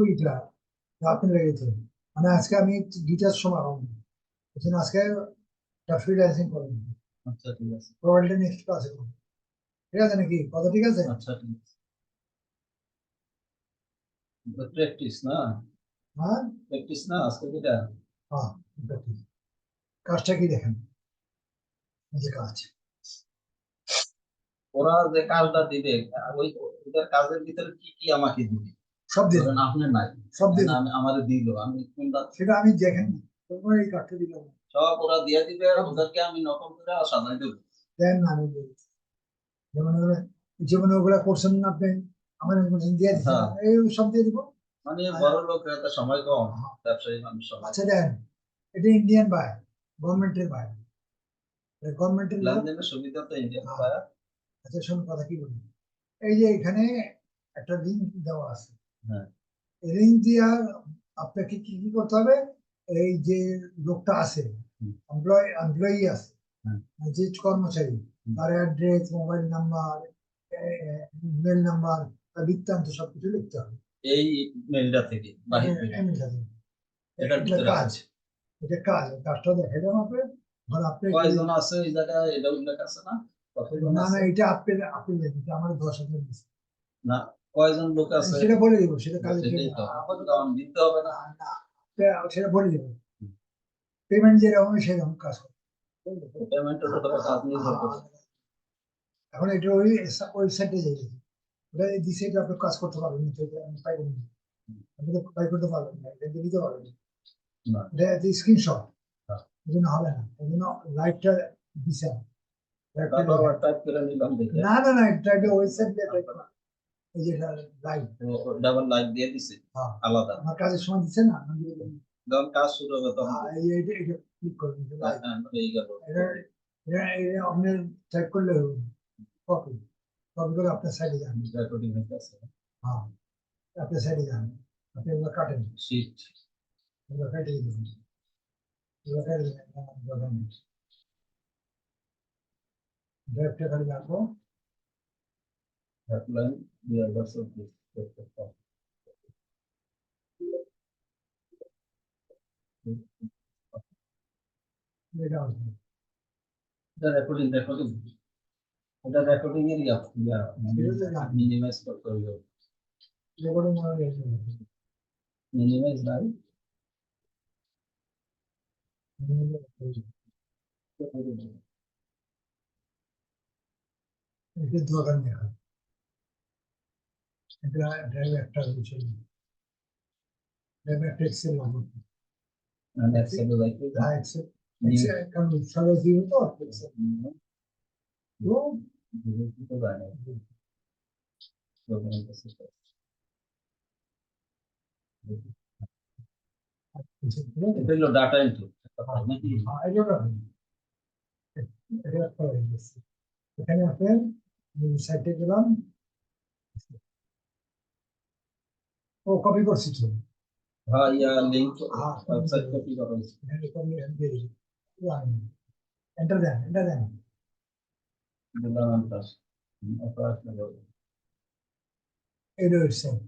ওইটা আপনি লেগেছে মানে আজকে আমি 2টার সময় হব আজকে ফ্রিল্যান্সিং করবেন। আচ্ছা ঠিক আছে, প্রবাবিলিটি নেক্সট ক্লাসে করব। ঠিক আছে নাকি কথা ঠিক আছে? আচ্ছা ঠিক আছে। প্র্যাকটিস না, হ্যাঁ প্র্যাকটিস না আজকে যেটা হ্যাঁ practice। কাজটা কি দেখেন, এই যে কাজ ওরা যে কাজটা দিবে, ওই ওদের কাজের ভিতরে কি কি আমাকে দিবে? সব দিয়ে ধরেন দেবো, আপনার নাই, সব দিয়ে এখন দেবো। আমাদের দিল, আমি কোনটা সেটা আমি দেখেন তোমার এই কাজটা দিলাম সব ওরা দিয়ে দিবে, আর ওদেরকে আমি নকল করে সাজাই দেবো। দেন না আমি বলি যেমন জীবনে ওগুলা করছেন না আপনি আমার ইনফরমেশন দিয়ে দিচ্ছেন হ্যাঁ, এই সব দিয়ে দিব। মানে বড় লোক একটা সময় কম, ব্যবসায়ী মানুষ সময় আচ্ছা দেন এটা ইন্ডিয়ান বাই গভর্নমেন্টের বাই গভর্নমেন্টের লোক। লেনদেনের সুবিধা তো ইন্ডিয়ান পায়। আচ্ছা শোন কথা কি বলি, এই যে এখানে একটা লিঙ্ক দেওয়া আছে, হ্যাঁ, লিঙ্ক দিয়া আপনাকে কি কি করতে হবে, এই যে লোকটা আছে এমপ্লয়ি আছে যে কর্মচারী তার address mobile number email number তার বৃত্তান্ত সবকিছু লিখতে হবে এই মেলটা থেকে বাহির থেকে এটার এটা ভিতরে কাজ, আছে। এটা কাজ কাজটা দেখে দেন আপনি ধর আপনি কয়জন আছে এই জায়গায় এটা উল্লেখ আছে না? কতজন না না আছে? এটা আপনি আপনি দেখুন আমার 10,000 দিচ্ছে। না, কয়জন লোক আছে সেটা বলে দিব সেটা কাজে সেটাই তো আপাতত আমার দিতে হবে না। সেটা বলে দিব পেমেন্ট যেরকম সেরকম কাজ করবে। পেমেন্টের উপরে কাজ নির্ভর করে। এখন এটা ওই ওয়েবসাইটে যাই ওটা দিছে এটা আপনি কাজ করতে পারবেন না, তো এটা আমি পাইবেন না, আপনি তো পাই করতে পারবেন না, এটা দিয়ে দিতে পারবেন না, না, এটা স্ক্রিনশট হ্যাঁ। এই জন্য হবে না, এই জন্য লাইভটা দিছে তারপর আবার টাইপ করে নিলাম দেখে। না না না এটা একটা ওয়েবসাইট দিয়ে টাইপ করা এই যে লাইভ ডাবল লাইট দিয়ে দিছে আলাদা। আমার কাজের সময় দিচ্ছে না যখন কাজ শুরু হবে তখন এটা এটা ক্লিক করবেন লাইভ হয়ে গেল। এটা এটা এটা আপনি টাইপ করলে কপি কপি করে আপনার সাইডে যান। রেকর্ডিং হইতেছে। হ্যাঁ আপনার সাইডে যান, আপনি এগুলো কাটেন, শীট এগুলো কেটে দিবেন, এগুলো কেটে দিবেন ড্রাইভটা খালি রাখবো। হেডলাইন 2024 এটা আসবে এটা রেকর্ডিং রেকর্ডিং এটা রেকর্ডিং এর মিনিমাইজ করতে হবে। রেকর্ডিং মনে হয় মিনিমাইজ নাই এটা দোকান দেখা এটা ড্রাইভ একটা বিষয় ড্রাইভ একটা এক্সেল লাগবে মানে এক্সেল লাইক হ্যাঁ এক্সেল এক্সেল কারণ সবাই দিও তো এক্সেল তো তো জানে এটা হলো ডাটা এন্ট্রি নাকি? এখানে আপনার সাইটে গেলাম ও কপি করছি তো হ্যাঁ ইয়া লিংক হ্যাঁ ওয়েবসাইট কপি করা হয়েছে। এন্টার দেন এন্টার দেন দিলাম এন্টার। অপারেট করব। এই ওয়েবসাইট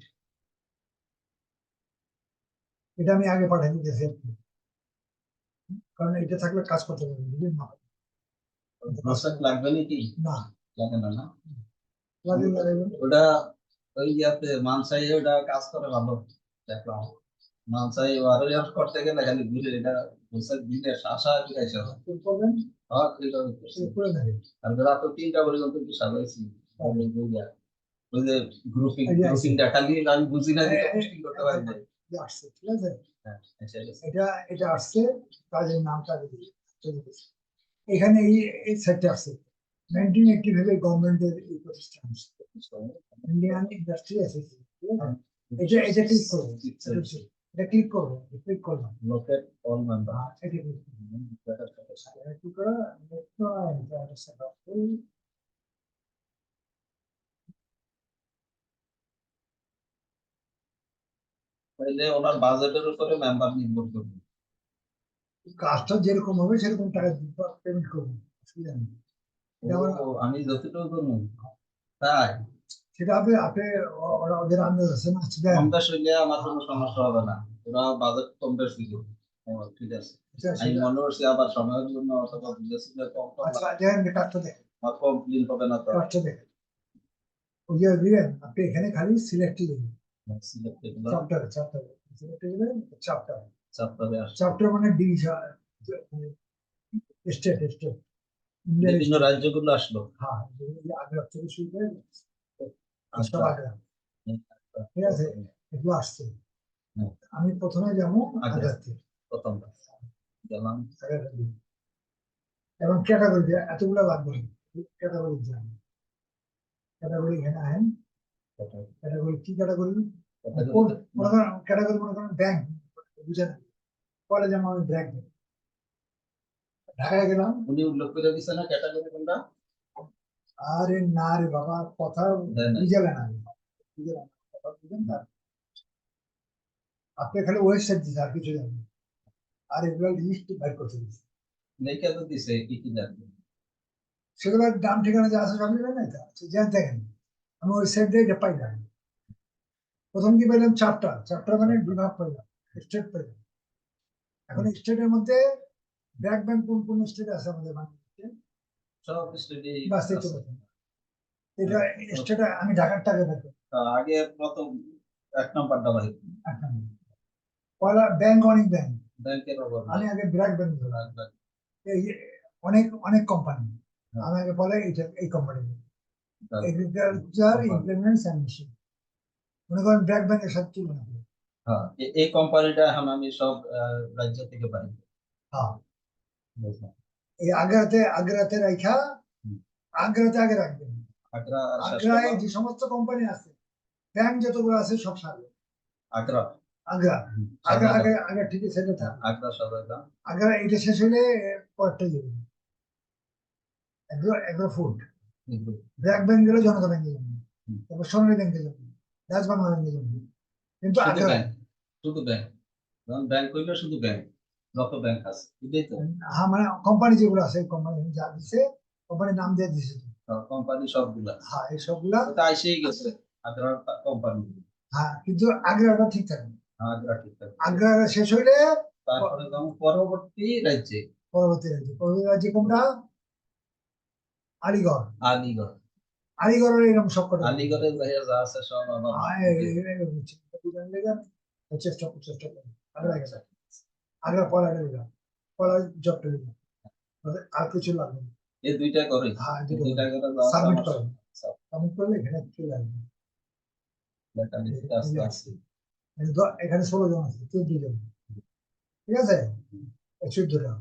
এটা আমি আগে পাঠিয়ে দিতেছি আপনি, কারণ এটা থাকলে কাজ করতে পারবেন বুঝলেন না প্রসেস লাগবে নাকি? না লাগে না না লাগে ওটা ওই ইয়াতে মানসাই ওটা কাজ করে ভালো দেখলাম। মানসাই ওয়ারিয়ার করতে গেলে খালি ঘুরে এটা প্রসেস দিনে শাসা দিয়েছে। করবেন হ্যাঁ ঠিক আছে করে নেবেন আর রাত 3টা পর্যন্ত কি সাজাইছি ওই যে গ্রুপিং গ্রুপিংটা খালি আমি বুঝি না যে পোস্টিং করতে পারি না। আসছে ঠিক আছে হ্যাঁ আচ্ছা এটা এটা আসছে কাজের নামটা দিয়েছি এখানে এই সেটটা আসছে 1980 ভেবে গভর্নমেন্টের এই প্রতিষ্ঠান ইন্ডিয়ান ইন্ডাস্ট্রি অ্যাসোসিয়েশন এটা এটা ক্লিক করবো এটা ক্লিক করবো ক্লিক করলাম লোকের অল মেম্বার এটা ক্লিক করা তাহলে ওনার বাজেটের উপরে মেম্বার নির্ভর করবে। কাজটা যেরকম হবে সেরকম টাকা পেমেন্ট করবো অসুবিধা নেই আমি যতটুকু করবো তাই সেটা আপনি আপনি ওদের আন্দাজ আছে না সেটা কম বেশ হইলে আমার কোনো সমস্যা হবে না, ওরা বাজেট কম বেশ দিল। ও, ঠিক আছে। আমি সেটা মনে করছি আবার সময়ের জন্য অথবা বুঝেছি যে কম কম আচ্ছা দেখেন কার্ডটা দেখেন, আর কমপ্লেন হবে না তো। কার্ডটা দেখেন। ওই যে দিলেন আপনি এখানে খালি সিলেক্ট দিবেন, সিলেক্ট করলাম, চ্যাপ্টার চ্যাপ্টার সিলেক্ট দিবেন, চ্যাপ্টার চাপটারে আসছে। চ্যাপ্টার মানে ডিভিশন, স্টেট স্টেট, ইন্ডিয়ান বিভিন্ন স্টেট। রাজ্যগুলো আসলো। হ্যাঁ আগ্রা থেকে শুরু করে সব আচ্ছা। আগ্রা, হুম, ঠিক আছে, এগুলো আসছে। হুম, আমি প্রথমে যাবো আগ্রা আগ্রাতে, প্রথমটা গেলাম। আগ্রাতে দিই। এবং ক্যাটাগরি এতগুলো লাগবে, ক্যাটাগরি যান, ক্যাটাগরি এখানে আহেন, ক্যাটাগরি কি ক্যাটাগরি, কোন মনে করেন ক্যাটাগরি, মনে করেন ব্যাংক, বুঝেন, পরে যেমন আমি ব্যাংক ঢাকায় গেলাম। উনি উল্লেখ করে দিচ্ছে না ক্যাটাগরি কোনটা? আরে না রে বাবা, কথা দেয় নাই। বুঝালে না, বুঝালে না, কথা বুঝেন না। আপনি খালি ওয়েবসাইট দিতে আর কিছু জানেন, আর এগুলো লিস্ট বাইর করতে দিচ্ছে, লেখা তো দিছে কি কি লাগবে। সেগুলোর দাম ঠিকানা যা আছে সব নেবেন না, জানতে দেখেন। আমি ওয়েবসাইট দিয়ে এটা পাইলাম, প্রথম কি পাইলাম, চারটা, চারটা মানে বিভাগ পাইলাম, স্টেট পাইলাম। এখন স্টেটের মধ্যে ব্র্যাক ব্যাংক কোন কোন স্টেট আছে আমাদের বাংলাদেশে, সব স্টেডি বাস এই তো আছে। কথা। এটা স্টেট আমি ঢাকার টাকা থাকবো আগে প্রথম এক নাম্বারটা বাড়ি একটা, পয়লা ব্যাংক, অনেক ব্যাংক, ব্যাংকের অভাব আমি নাই। আগে ব্র্যাক ব্যাংক ধরলাম। ব্যাংক, এই যে অনেক অনেক কোম্পানি, হ্যাঁ, আমি আগে বলে এটা এই company, bank, agriculture company. Implements and machine, মনে করেন ব্র্যাক ব্যাংকের সাথে তুলনা করি। হ্যাঁ, এই কোম্পানিটা এখন আমি সব রাজ্য থেকে পাই। হ্যাঁ, বুঝলাম। এই আগ্রাতে, আগ্রাতে রাখা, হুম। আগ্রাতে আগে রাখবেন। আগ্রা শেষ আগ্রায় করলাম। যে সমস্ত কোম্পানি আছে, ব্যাংক যতগুলো আছে সব সারবে আগ্রা। আগ্রা, হুম, আগে সাজাইলাম। আগে আগে ঠিক আছে, সেটা হ্যাঁ, থাকবে। আগ্রা সাজাইলাম। আগ্রা এটা শেষ হলে পরেরটা যাবে, এগুলো এগুলো ফুড। এগুলো। ব্র্যাক ব্যাংক গেলে জনতা ব্যাংকে যাবে, হুম। তারপর সোনালী ব্যাংকে যাবে, ডাচ বাংলা ব্যাংকে যাবে, কিন্তু শুধু আগ্রায়। ব্যাংক, শুধু ব্যাংক। কারণ ব্যাংক হইলে শুধু ব্যাংক, যত ব্যাংক আছে বুঝলি তো। হ্যাঁ মানে কোম্পানি যেগুলো আছে, কোম্পানি যা দিছে, কোম্পানির নাম দিয়ে দিছে তো। কোম্পানি সবগুলা হ্যাঁ এই সবগুলা। তো আইসেই গেছে আগ্রার কোম্পানি। হ্যাঁ কিন্তু আগ্রাটা ঠিক থাকে, আগ্রা ঠিক আছে। আগ্রা শেষ হইলে তারপরে যেমন পরবর্তী রাজ্যে পরবর্তী রাজ্য, পরবর্তী রাজ্যে কোনটা, আলিগড়, আলিগড়। আলিগড়ের এরকম সবকটা যাবে। আলিগড়ে যা আছে সব আমার বুকে। চেষ্টা চেষ্টা করি আগ্রা গেছে, আচ্ছা, আগ্রা পড়া গেল, পড়া জবটা গেল, আর কিছু লাগবে না। এই দুইটা করে, হ্যাঁ এই দুটো দুইটা করে যা আছে সাবমিট আমার করেন, সব সাবমিট করলে এখানে চলে আসবে। লেখা লিখতে এই যে আস্তে আসছে, আস্তে। এখানে 16 জন আছে, 14 জন, ঠিক আছে, 14টা,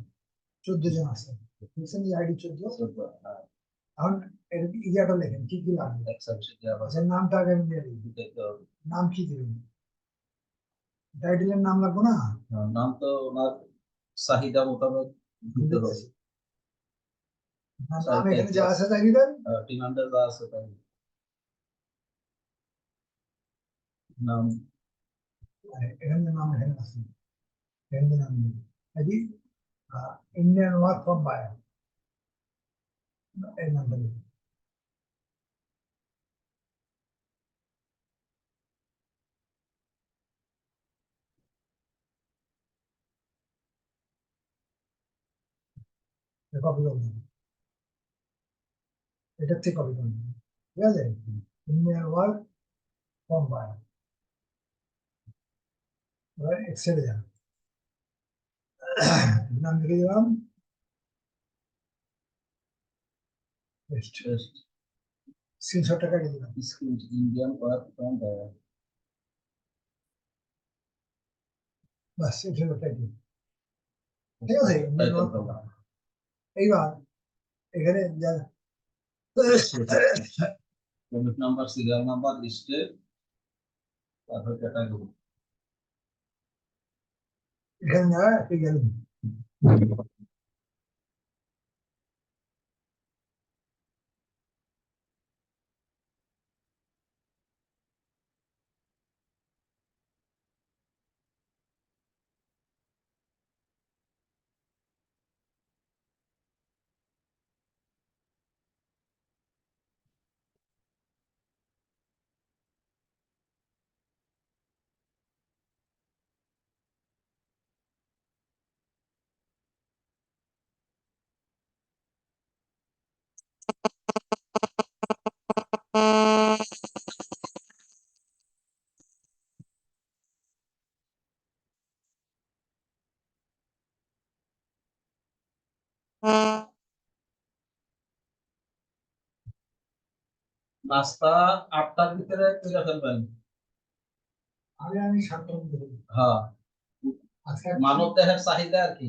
14 জন আছে, দেখছেন যে আইডি 14। এখন এর ইয়াটা লেখেন কি কি লাগবে, আচ্ছা নামটা আগে আমি দিয়ে দিই, নাম কি দিবেন, টাইটেলের নাম লাগবে না, নাম তো ওনার চাহিদা মোতাবেক দিতে হবে। দিতেছি। নাম এখানে যা আছে তাই দিবেন। ডিমান্ডে যা আছে তাই নাম। এখানে নাম এখানে আছে, এখানে নাম নেই, ইন্ডিয়ান ওয়ার্ক ফ্রম বায়ার, এই নামটা দিবেন। কপি করবেন, এটার থেকে কপি করবেন, ঠিক আছে, ইন্ডিয়ান ওয়ার্ক ফ্রম বায়ার, এবার এক্সেলে যান, নাম লিখে দিলাম, স্ক্রিনশটটা কেটে দিলাম, ইন্ডিয়ান ওয়ার্ক ফ্রম বাস এক্সেলটাই দিন, ঠিক আছে, ইন্ডিয়ান টাইটেল ওয়ার্ক ফ্রম করলাম। বায়ার। এইবার এখানে যা ক্রেডিট নাম্বার, সিরিয়াল নাম্বার, লিস্টে, তারপর ক্যাটাগরি। এখানে যা পেয়ে গেলেন, নাস্তা 8টার ভিতরে করে ফেলবেন। আমি 7টার মধ্যে করি। হ্যাঁ, আজকে মানব দেহের চাহিদা আর কি।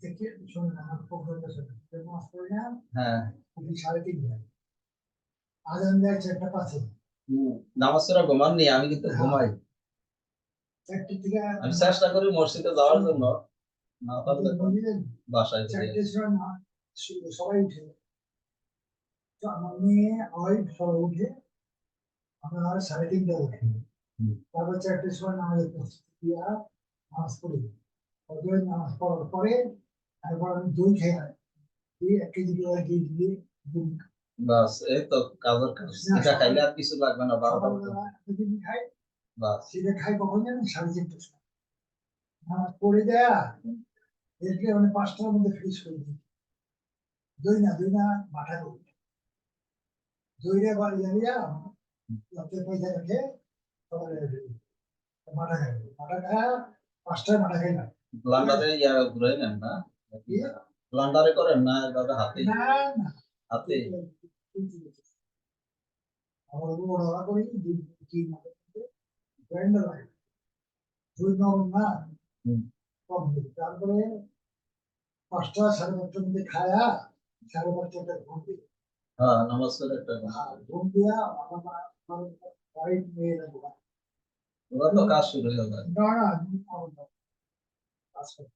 থেকে শুনুন আমার প্রোগ্রামটা শুনুন মাস করে না হ্যাঁ, উনি 3:30 হয় আজান দেয় 4:05 নামাজ পড়া ঘুমাননি, আমি কিন্তু ঘুমাই। 4টে থেকে আমি চেষ্টা করি মসজিদে যাওয়ার জন্য, না পারলে তো বুঝলেন বাসায় ফিরে 4টের আসি। সময় না সবাই উঠে তো আমার মেয়ে হয় সবাই উঠে আমরা 3:30 উঠে হুম। তারপর 4টের সময় নামাজের প্রস্তুতি দিয়া নামাজ পড়ি ওদের নামাজ পড়ার পরে তারপর আমি দই খাই 1 কেজি করে দই দিয়ে দুধ বাস এই তো কাজের কাজ, এটা খাইলে আর কিছু লাগবে না 12টা পর্যন্ত। সকালবেলা যদি খাই বাস সেটা খাই কখন জানেন 4:30 সময় নামাজ পড়ে দেয়া এরপরে আমি 5টার মধ্যে ফিনিশ করে দিই দই না মাঠা করি দইরে বাড়ি যাইয়া রাতে পয়সা রেখে সকালে মাঠা খাই মাঠা খায় 5টায় মাঠা খাই না ব্লান্ডারে ঘুরে নেন না, ব্লান্ডারে করেন না এভাবে হাতে না না হাতে? আমার বড় করি দুই গ্রাইন্ডার লাগে দুই নরম না হুম। কম দিই। তারপরে 5টা 5:30টার মধ্যে খায়া 5:30টায় ঘুম দিই হ্যাঁ, নামাজ পড়ে একটা ঘুম দিয়া আমার ওয়াইফ মেয়ে রাখবো ওরা তো কাজ শুরু হয়ে যায়। না না আমি করব না, কাজ করব।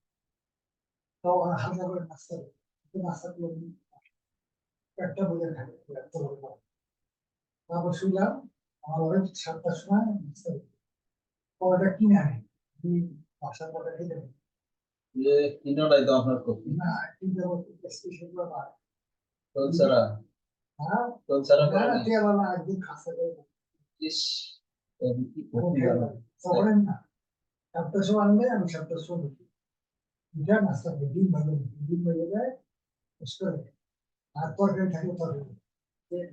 তো হালকা করে নাস্তা করি একটু নাস্তা করে নিই, পেটটা ভরে খাই এত বড় বড়। তারপর শুনলাম আমার ওয়াইফ 7টার সময় নাস্তা করি পরোটা কিনে আনে আমি বাসার পরোটা খেতে পারি যে কিনাটাই তো আপনার কপি না কিনতে স্পেশাল করে পাই তো ছাড়া, হ্যাঁ তো ছাড়া না না করেনি। তেল একদিন খাস্তা করে ইস, এই কি কপি খেয়ে জানো? পারি তখন না 7টার সময় আনলে আমি 7টার সময় ঢুকি এটা নাস্তা করি ডিম ভালো যায় করে আর তরকারি থাকলে তরকারি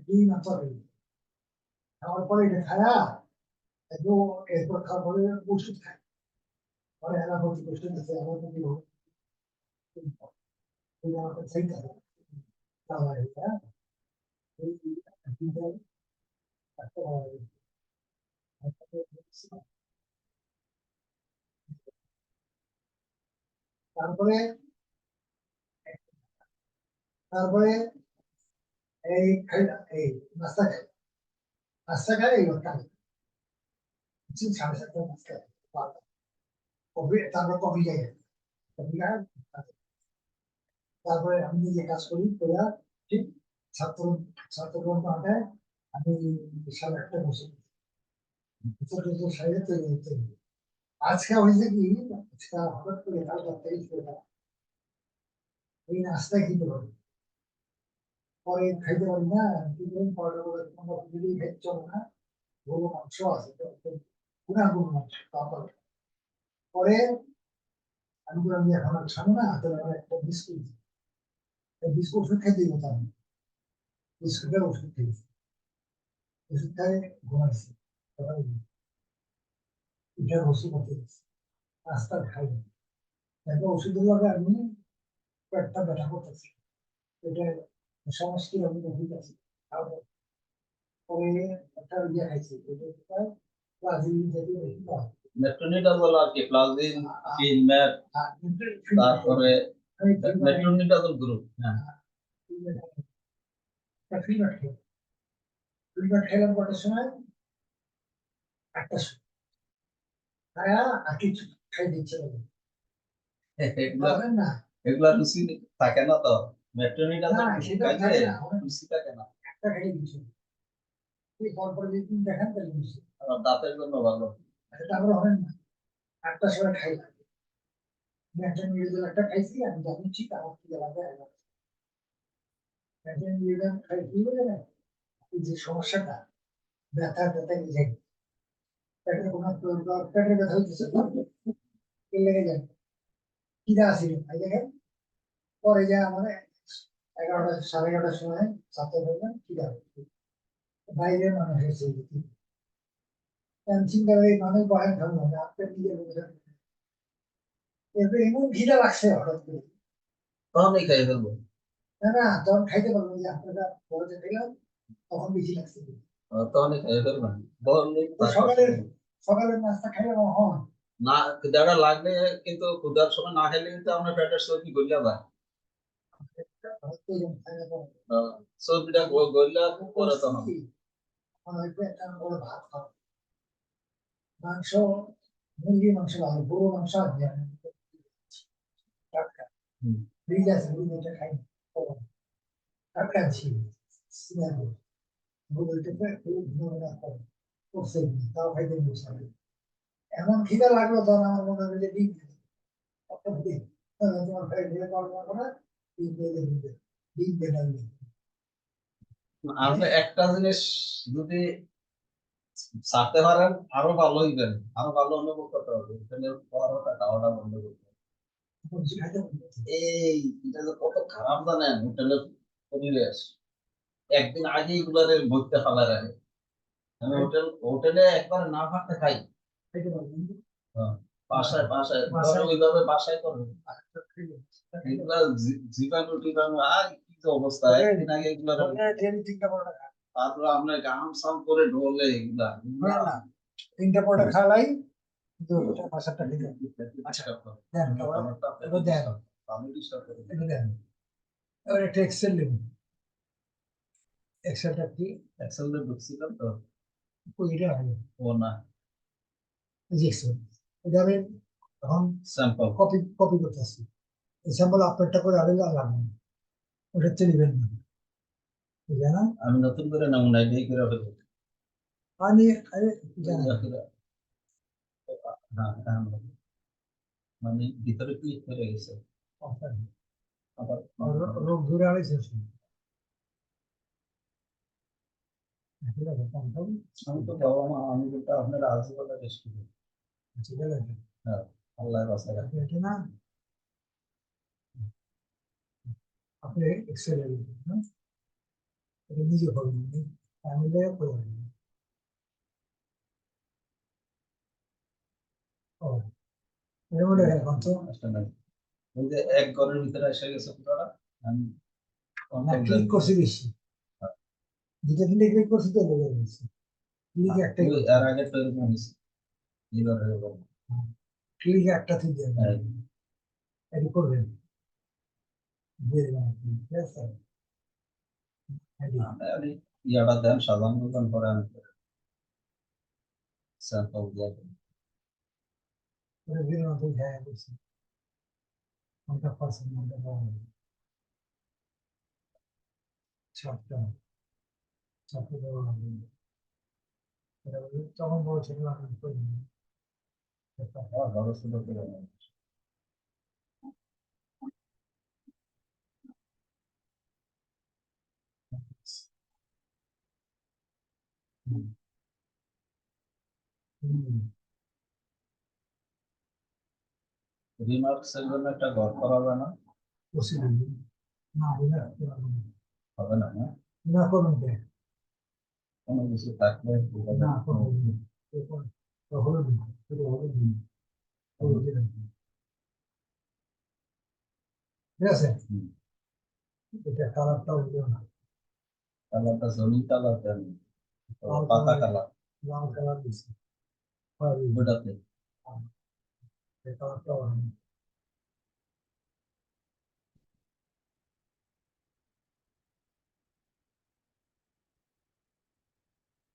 ডিম আর তরকারি খাওয়ার পরে এটা খায়া একদম এরপর খাওয়ার পরে ওষুধ খাই পরে এরা বলছে ওষুধ আছে আমার যদি আমাকে সেই খাবে খাওয়া এটা তারপরে তারপরে এই খাই এই নাস্তা খাই নাস্তা খাই এই লোকটা 7:30 নাস্তা খাই কফি তারপর কফি খাই কফি খাই তারপরে আমি নিজে কাজ করি করে ঠিক ছাত্র ছাত্র ঘন্টায় আমি 1:30 বসে ছোট ছোট সাইডে তৈরি হতে আজকে হয়েছে কি আজকে হঠাৎ করে কালকে তেইশ করে এই নাস্তা খেতে পারি পরে খাইতে পারি না কি করুন পরে যদি খাইতে চলো না গরু মাংস আছে পুরা গরু মাংস তারপরে পরে আমি বললাম যে এখন আর খাবো না তাহলে আমার একটা বিস্কুট বিস্কুট ওষুধ খাইতে হতাম বিস্কুটের ওষুধ খেয়েছি ওষুধ খাই ঘুমাইছি সকালে এটার ওষুধ হতে নাস্তা খাই তারপর ওষুধের লগে আমি পেটটা ব্যথা করতেছি এটা সমস্ত আমি ওষুধ আছে পরে একটা ইয়ে খাইছি এটা ব্রাজিল জাতীয় ওষুধ হয় মেট্রোনিডাজল আর কি, প্লাজিন, ফিনম্যাপ, তারপরে মেট্রোনিডাজল গ্রুপ। হ্যাঁ, খেলাম কটার সময় 8টার সময় আর কিছু খাই দিচ্ছে এগুলা না এগুলা রুচি থাকে না তো, মেট্রোনিডাজল না গ্রুপ সেটা খাইলে থাকে না রুচি থাকে না। একটা খাই দিচ্ছে পরপর যেদিন দেখান তাহলে দিচ্ছে আর দাঁতের জন্য ভালো। সেটা আমরা হয় না 8টার সময় খাই না একটা নিউজের একটা খাইছি আমি জানি ঠিক আমার কি লাগে একটা নিউজের খাই কি বলে না এই যে সমস্যাটা ব্যথা ব্যথা গেছে পেটের কোনো পেটের ব্যথা হইতেছে লেগে যায় কিরা আছে ভাই দেখেন পরে যা আমার 11টা 11:30টার সময় ছাত্র বললেন ঠিক আছে বাইরে মানুষ এসে চিন্তা করে মানুষ বয়ান খাবো না আপনি নিজে বলছেন এবার এমন ঘিরে লাগছে হঠাৎ করে তখনই খাই ফেলবো। না না তখন খাইতে পারবো যে আপনারা বলতে গেলাম তখন বেশি লাগছে তখনই খাই ফেলবো বললি তো সকালে সকালের নাস্তা খাইলে হন না ক্ষুধাটা লাগলে কিন্তু ক্ষুধার সময় না খেলে কিন্তু আমরা পেটের চর্বি গলিয়া যায়। চর্বিটা গলিয়া পরে তখন একটা বড় ভাত খাওয়া মাংস মুরগির মাংস ভালো গরু মাংস আছে টাটকা ফ্রিজ আছে ফ্রিজটা খাই টাটকা ছিল গুগলটাতে খুব ধরে করছে তাও খাইতে বসে এমন খিদে লাগলো তখন আমার মনে হলো যে ডিম খেতে। ডিম তোমার খাই দিয়ে পারবো না ডিম দিয়ে দিবে ডিম দিয়ে ডালবে আপনি একটা জিনিস যদি ছাড়তে পারেন আরো ভালো হইবেন, আরো ভালো অনুভব করতে হবে। হোটেলের পরোটা খাওয়াটা বন্ধ করতে হবে। এই এটা যে কত খারাপ জানেন হোটেলের পরিবেশ। একদিন আগে এগুলারে ভর্তি ফেলা রাখে। আমি হোটেলে একবার না ভাতটা খাই। হ্যাঁ, বাসায় বাসায় ধরো ওইভাবে বাসায় করবে এগুলা জীবাণু টিবাণু আর কি যে অবস্থা একদিন আগে এগুলা তারপরে আপনার গাম সাম করে ঢোলে এগুলা তিনটা পরোটা খাওয়াই কিন্তু বাসাটা খেতে আচ্ছা দেন এবার দেন এটা দেন এবার একটা এক্সেল নেবেন এক্সেলটা কি এক্সেলে ঢুকছিলাম তো ওইটা হবে ও না জি এক্সেল এটা আমি এখন স্যাম্পল কপি কপি করতেছি এই স্যাম্পল আপনারটা করে আলাদা লাগবে না ওটা হচ্ছে নেবেন না বুঝলে না আমি নতুন করে নমুনা এটাই করে ফেলবো। আমি আরে জানা হ্যাঁ হ্যাঁ মানে ভিতরে ক্লিক করে গেছে আবার রোগ ধরে আড়াইছে আমি তো বাবা মা আমি কিন্তু আপনার আজীবনে রেস্ট করি। হ্যাঁ আল্লাহ বাসায় রাখে। এটা না আপনি এক্সেল এটা নিজে করবেন ফ্যামিলি করবেন ও এর মধ্যে এখন তো আসলে নাই। ওই যে এক ঘরের ভিতরে এসে গেছে পুরোটা আমি ক্লিক করছি বেশি দুটো তিনটে ক্লিক করছি তো লেগে গেছে ক্লিক একটাই ওই এর আগে তো এরকম হয়েছে লিভার হয়ে গেল। ক্লিক একটা ঠিক দেবেন এটি করবেন দিয়ে দেবেন ঠিক আছে আমি ইয়াটা দেন সাধারণ দোকান করে আমি স্যাম্পল দিয়ে দেন। ওটা দিয়ে মতো হ্যাঁ বলছি কোনটা পার্সেন্ট কোনটা পাওয়া সাতটা সাতটা দেওয়া হবে তখন বড় ছেলে আপনি করে দিন বড় ছোট করে নেন। রিমার্কস এর জন্য একটা ঘর করা হবে না? পসিবল না এটা হবে না না না করুন কে কোনো কিছু থাকলে না করুন হলো দিন এটা হলো দিন ঠিক আছে এটা কালারটাও দিও না কালারটা জমিন কালার দেন পাতা কালার লাল কালার দিছি ওটাতে কালারটাও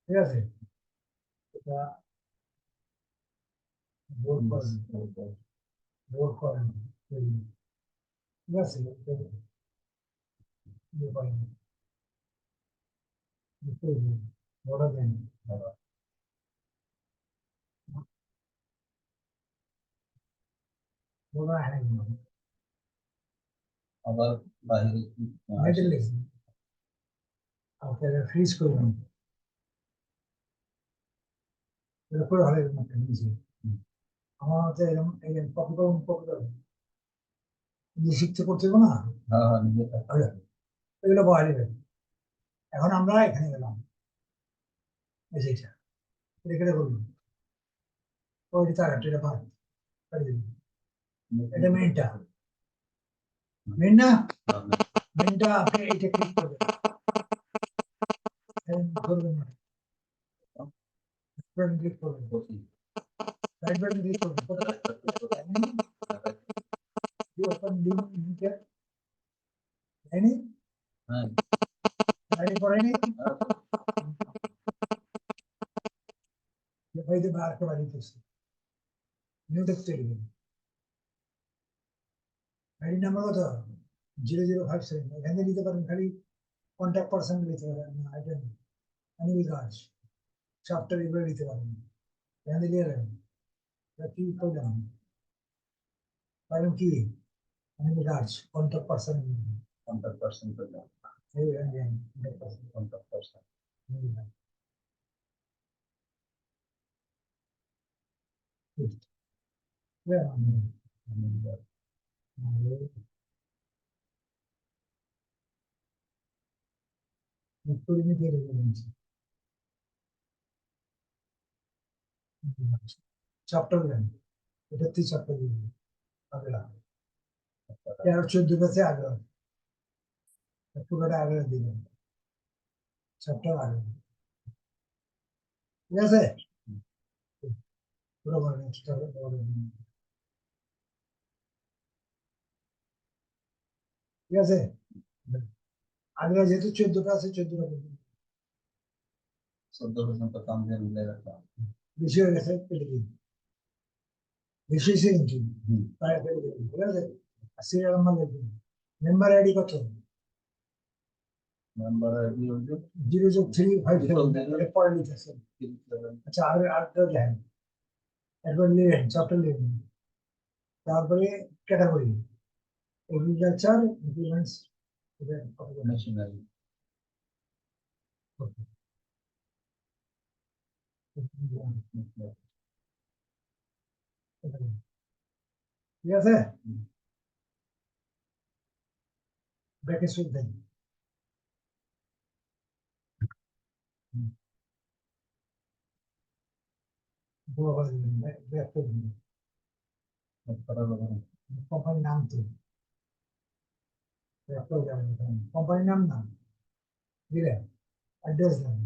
ঠিক আছে এটা বোর্ড করেন বোর্ড করেন ঠিক আছে ইয়ে করেন বড় দেন বড় হ্যাঁ আবার বাইরে মেটেল লেখেন আপনারা ফ্রিজ করবেন এরপরে হলে নিচে আমার মতে এরকম এই কপি করুন কপি করুন নিজে শিখতে করতে হবে না হ্যাঁ হ্যাঁ নিজে এগুলো বহালি ভ্যালু। এখন আমরা এখানে গেলাম, এই যে এটা এটা বললাম, ওইটা তার এটা বাদ, এটা মেনটা, মেন না, মেনটা আপনি এইটা ক্লিক করবেন, ধরবেন না, ক্লিক করবেন, রাইট বাটন ক্লিক করবেন, ওপেন লিঙ্ক, এনি রাইট করেনি, হয়তো বার করে দিতেছে, নিউ টেক্সট লিখবেন, আইডি নাম্বার কত 0057, এখানে দিতে পারেন, খালি কন্ট্যাক্ট পারসন দিতে পারেন না, এটা অনিল গাছ চ্যাপ্টার এগুলো দিতে পারেন, এখানে দিয়ে রাখেন, কি করলাম পারেন কি অনিল গাছ কন্ট্যাক্ট পারসন, এই কন্ট্যাক্ট পারসন, চ্যাপ্টার দেন, এটা 3 চ্যাপ্টার দিবেন, আগলা 13-14 আছে আগলা, পুরোটা আগলা দিবেন, চ্যাপ্টার আগলা, ঠিক আছে, পুরো বলেন ঠিক আছে, আগলা যেহেতু 14টা আছে 14টা বেশি হয়ে গেছে কেটে দিন, বেশি হয়েছে কিন্তু তাই কেটে দিন, ঠিক আছে, সিরিয়াল নাম্বার লিখবেন, মেম্বার আইডি কত, 00357, পরে লিখেছেন, আচ্ছা আর আরেকটা দেখেন, একবার লিখেন চ্যাপ্টার লিখবেন, তারপরে ক্যাটাগরি এগ্রিকালচার ইমপ্লিমেন্টস, ঠিক আছে, ব্যাকে সুইচ দেন, কোম্পানির নাম তো কোম্পানির নাম না দিলেন, অ্যাড্রেস দেন,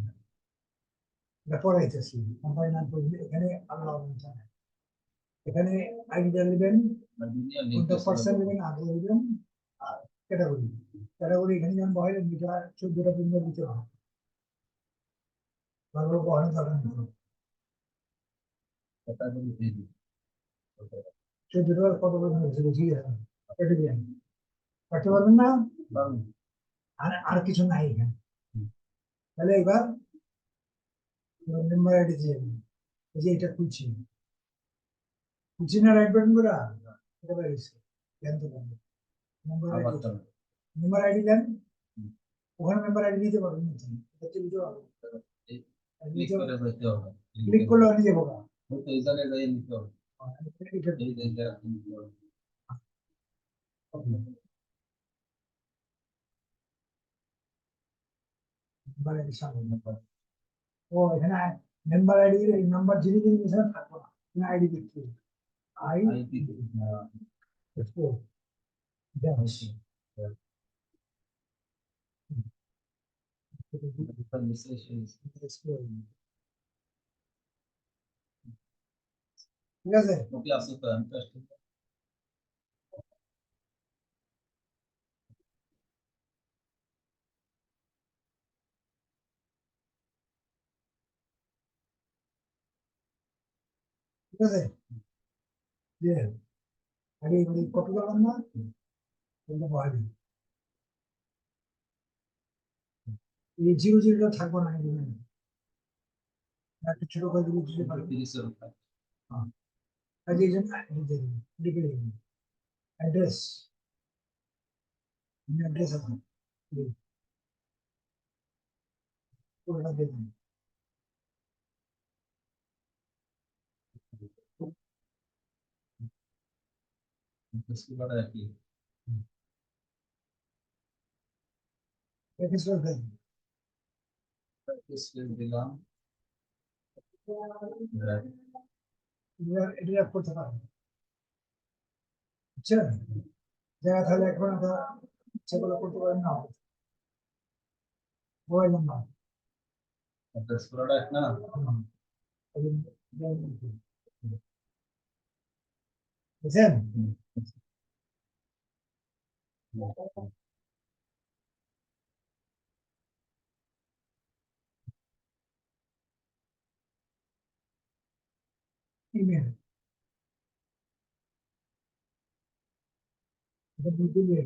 ব্যাপার আইতেছি কোম্পানির নাম করলে এখানে আলাদা হবে না, এখানে আইডিটা নেবেন, পার্সেন্ট নেবেন, আগে নেবেন, আর ক্যাটাগরি, ক্যাটাগরি এখানে যেমন বহাইলে মিটার 14টা পর্যন্ত দিতে হবে, তারপরে বহানো যাবে না, 14টা কত পর্যন্ত ঠিক আছে, কেটে দিন, কাটতে পারবেন না, আর আর কিছু নাই এখানে, তাহলে এবার মেম্বার আইডি দিয়ে দেবেন, এই যে এটা খুলছি, খুলছি না রাইট বাটন করে, এটা বেরিয়েছে, জানতে পারবেন মেম্বার আইডি, মেম্বার আইডি দেন, ওখানে মেম্বার আইডি নিতে পারবেন, ক্লিক করলে নিয়ে যাবো, ও এখানে মেম্বার আইডি এই নাম্বার যিনি যিনি নিয়েছেন থাকবো না, এখানে আইডি দিচ্ছি, আই ঠিক আছে, ঠিক আছে, দিয়ে আগে কপি করলাম না, কিন্তু বহালি এই 00 থাকবো না, একটা ছোট করে দিলে দিতে পারবো, হ্যাঁ, কাজে এই জন্য লিখে দিন অ্যাড্রেস, অ্যাড্রেস আছে পুরোটা দিয়ে দিন, এটা চলবে স্পেস দিলাম। এটা করতে পারবে বুঝছেন যারা তাহলে এখন আমরা সেগুলো করতে পারেন না মোবাইল নাম্বার অ্যাড্রেস পুরোটা এক না। বুঝছেন ইমেল এটা বুঝতে দিয়ে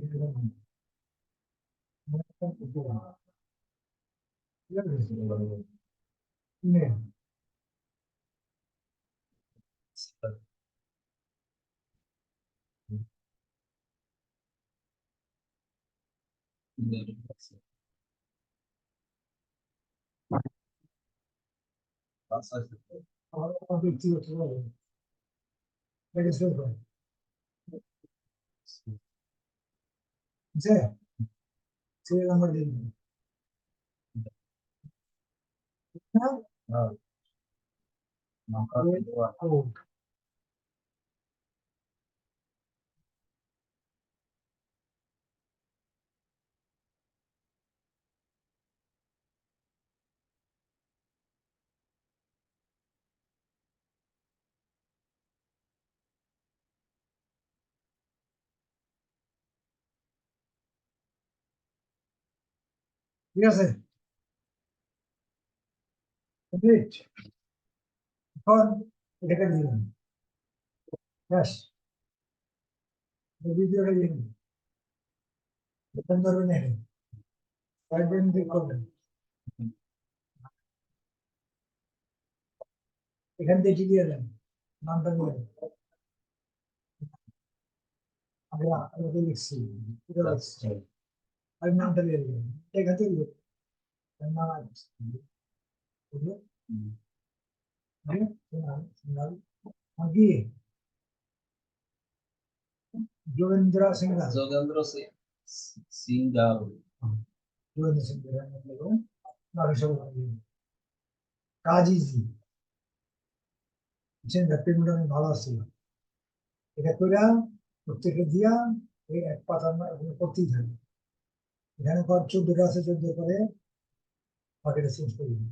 ইমেল আমার ব্যক্তিগত এটা চলবে বুঝছে সিরিয়াল নাম্বার দিয়ে দিন কোড ঠিক আছে কমপ্লিট এখন এটাকে দিয়ে দিন ব্যাস ভিডিওটা দিয়ে দিন ওপেন করবেন এখানে রাইট বাটন ক্লিক করবেন এখান থেকে দিয়ে দেন নামটা দিয়ে দেন আগে লিখছি এটা লিখছি আর নামটা দিয়ে দেবেন এখান থেকে নাম আছে বুঝলে আগে যোগেন্দ্র সিং যোগেন্দ্র সিংহ যোগেন্দ্র সিং কাজী বুঝছেন ব্যাপারটা অনেক ভালো ছিল এটা করে প্রত্যেকে দিয়া এই এক পাতার করতেই থাকে এখানে কর 14টা আছে 14 করে বাকিটা চেঞ্জ করে দিন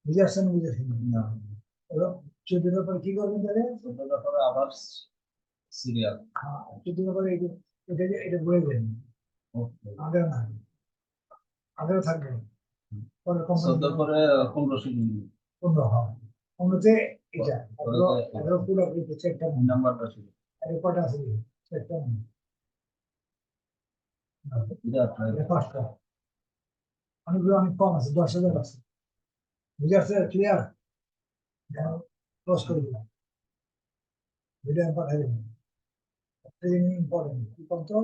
বুঝে আসছেন বুঝে আসেন না। এবার 14টার পরে কি করবেন তাহলে তারপরে আবার সিরিয়াল 14টার পরে এটা এটা বলে দেন আগের না আগেও থাকবে পরে চোদ্দোর পরে 15 হয় অন্যতে এটা 11 পুরো চেকটা নাম্বারটা ছিল রেকর্ড আছে চেকটা এটা পাঁচটা অনেকগুলো অনেক কম আছে 10,000 আছে বুঝে আসছে ক্লিয়ার ক্লোজ করে দিলাম ভিডিও পাঠাই দেবেন ইম্পর্টেন্ট কি বলতো